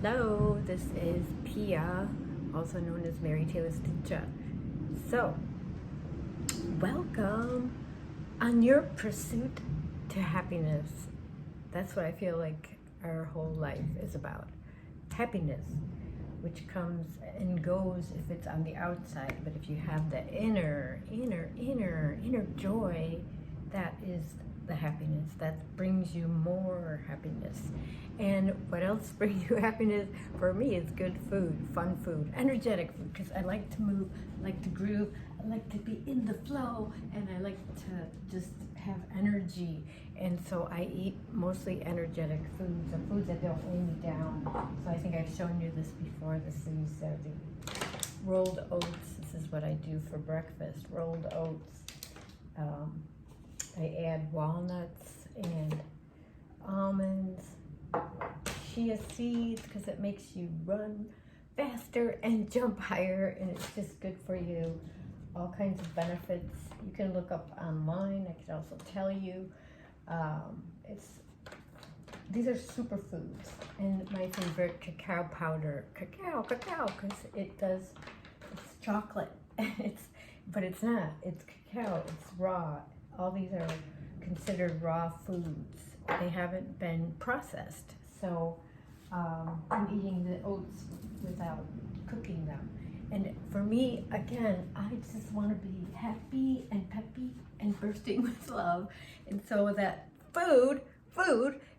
Hello, this is Chia, also known as Mary Taylor's teacher. So, welcome on your pursuit to happiness. That's what I feel like our whole life is about. Happiness, which comes and goes if it's on the outside, but if you have the inner joy, that is the happiness that brings you more happiness. And what else brings you happiness? For me, it's good food, fun food, energetic food, because I like to move, I like to groove, I like to be in the flow, and I like to just have energy. And so I eat mostly energetic foods, and foods that don't weigh me down. So I think I've shown you this before. These are the rolled oats. This is what I do for breakfast, rolled oats. I add walnuts and almonds, chia seeds, because it makes you run faster and jump higher, and it's just good for you. All kinds of benefits. You can look up online. I can also tell you. These are superfoods, and my favorite, cacao powder. Cacao, because it's chocolate. But it's not. It's cacao. It's raw. All these are considered raw foods. They haven't been processed. So I'm eating the oats without cooking them. And for me, again, I just want to be happy and peppy and bursting with love. And so that food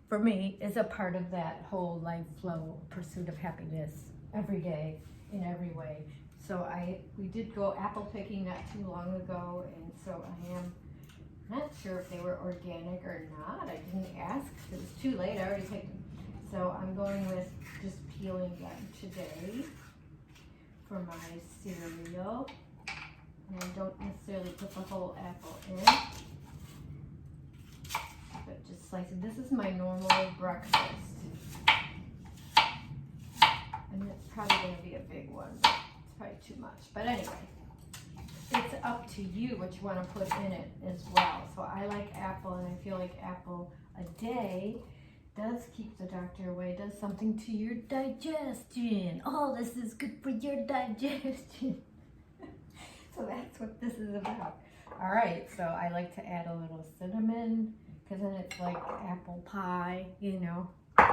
for me is a part of that whole life flow pursuit of happiness every day in every way. So we did go apple picking not too long ago, and so I am not sure if they were organic or not. I didn't ask. It was too late. I already picked them. So I'm going with just peeling them today for my cereal. And I don't necessarily put the whole apple in, but just slice it. This is my normal breakfast. And it's probably going to be a big one, but it's probably too much. But anyway, it's up to you what you want to put in it as well. So I like apple, and I feel like apple a day does keep the doctor away, does something to your digestion. Oh, this is good for your digestion. So that's what this is about. All right, so I like to add a little cinnamon, because then it's like apple pie, you know. So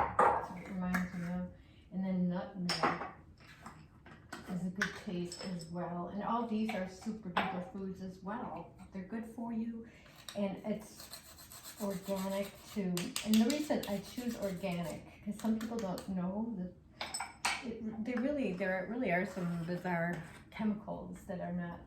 it reminds me of. And then nutmeg is a good taste as well. And all these are super duper foods as well. They're good for you, and it's organic too. And the reason I choose organic, because some people don't know that there really are some bizarre chemicals that are not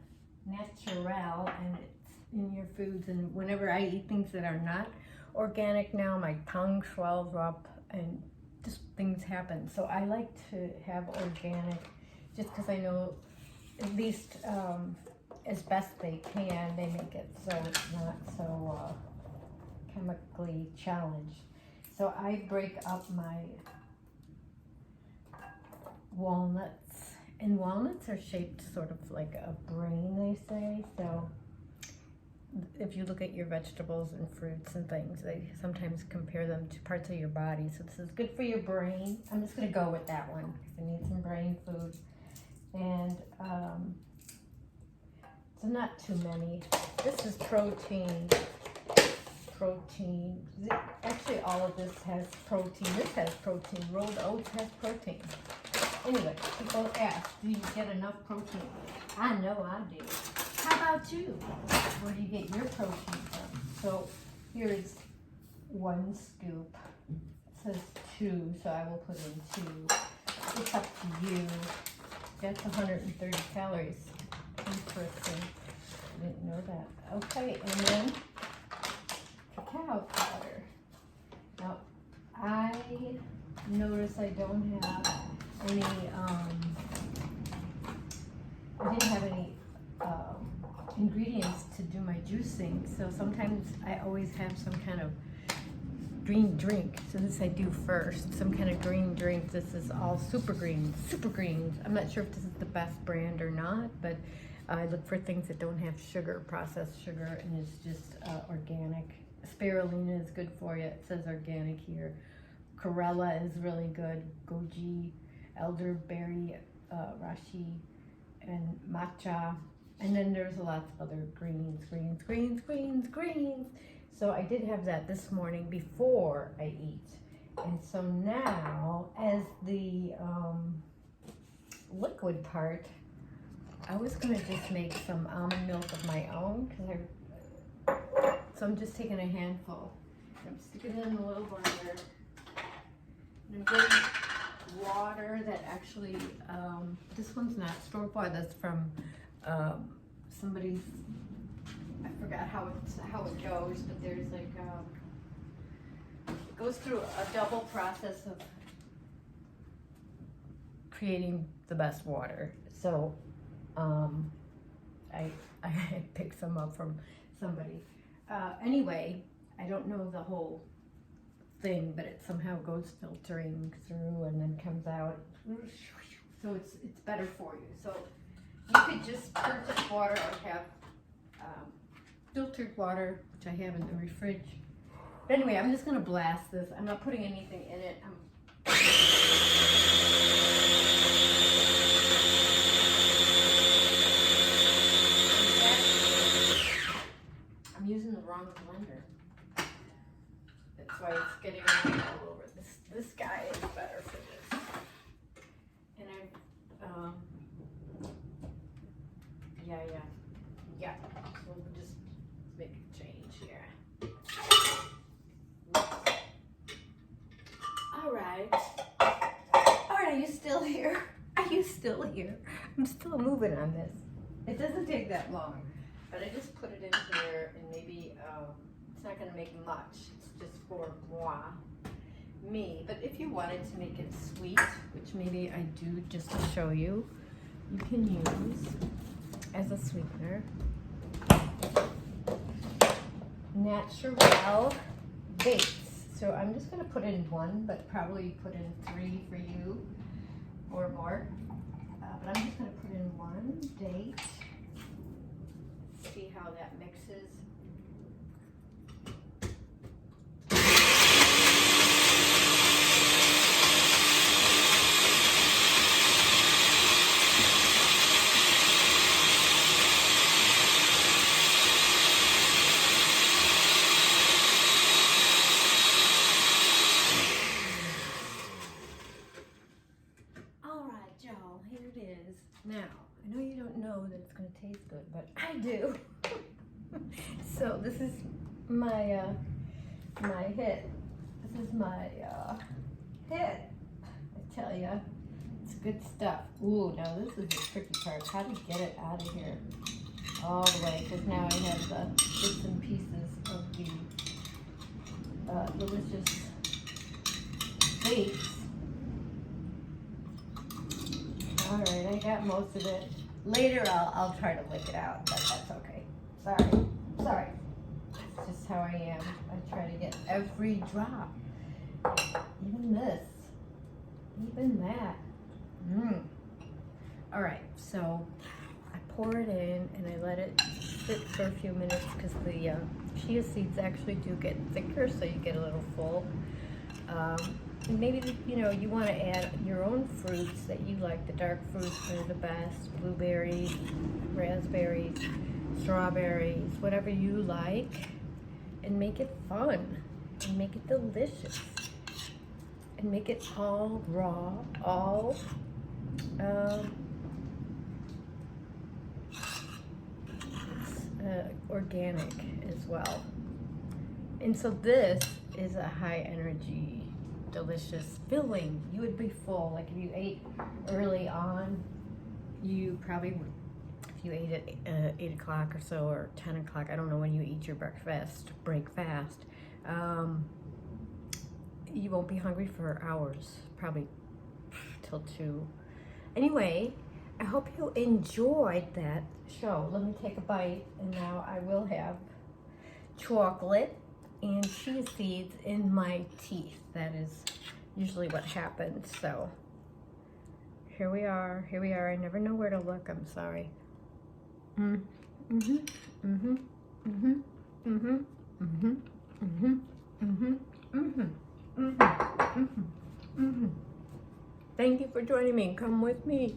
natural, and it's in your foods. And whenever I eat things that are not organic now, my tongue swells up and just things happen. So I like to have organic, just because I know, at least as best they can, they make it so it's not so chemically challenged. So I break up my walnuts, and walnuts are shaped sort of like a brain, they say. So if you look at your vegetables and fruits and things, they sometimes compare them to parts of your body. So this is good for your brain. I'm just going to go with that one because I need some brain food. And so not too many. This is protein. Actually, all of this has protein. This has protein. Rolled oats has protein. Anyway, people ask, do you get enough protein? I know I do. How about you? Where do you get your protein from? So here's 1 scoop. It says 2, so I will put in 2. It's up to you. That's 130 calories. Interesting. I didn't know that. Okay, and then cacao powder. Now, I notice I don't have any, I didn't have any ingredients to do my juicing, so sometimes I always have some kind of green drink. So this I do first, some kind of green drink. This is all super greens. I'm not sure if this is the best brand or not, but I look for things that don't have sugar, processed sugar, and it's just organic. Spirulina is good for you. It says organic here. Corella is really good. Goji, elderberry, rashi, and matcha. And then there's lots of other greens. So I did have that this morning before I eat. And so now, as the liquid part, I was gonna just make some almond milk of my own, so I'm just taking a handful. I'm sticking it in a little blender. And I'm getting water that actually, this one's not store-bought, that's from somebody's, I forgot how it goes, but there's like, it goes through a double process of creating the best water. So I picked some up from somebody. Anyway, I don't know the whole thing, but it somehow goes filtering through and then comes out. So it's better for you. So you could just purchase water or have filtered water, which I have in the fridge. But anyway, I'm just gonna blast this. I'm not putting anything in it. I'm using the wrong blender. That's why it's getting all over. This guy is better for this. And yeah. So we'll just make a change here. All right, are you still here? Are you still here? I'm still moving on this. It doesn't take that long, but I just put it in here, and maybe it's not gonna make much. It's just for me. But if you wanted to make it sweet, which maybe I do just to show you, you can use as a sweetener natural dates. So I'm just gonna put in one, but probably put in 3 for you or more. But I'm just gonna put in 1 date. See how that mixes. Now, I know you don't know that it's going to taste good, but I do. So this is my my hit. This is my hit. I tell you, it's good stuff. Ooh, now this is the tricky part. How to get it out of here all the way? Because now I have the bits and pieces of the delicious dates. All right, I got most of it. Later, I'll try to lick it out, but that's okay. Sorry. That's just how I am. I try to get every drop. Even this. Even that. All right, so I pour it in and I let it sit for a few minutes because the chia seeds actually do get thicker, so you get a little full. And maybe, you want to add your own fruits that you like. The dark fruits are the best. Blueberries, raspberries, strawberries, whatever you like. And make it fun. And make it delicious. And make it all raw, all organic as well. And so this is a high energy, delicious filling. You would be full. Like if you ate early on, you probably would. If you ate at 8 o'clock or so, or 10 o'clock, I don't know when you eat your break fast, you won't be hungry for hours, probably till 2. Anyway, I hope you enjoyed that show. Let me take a bite, and now I will have chocolate and chia seeds in my teeth. That is usually what happens. So here we are. I never know where to look. I'm sorry. Thank you for joining me. Come with me.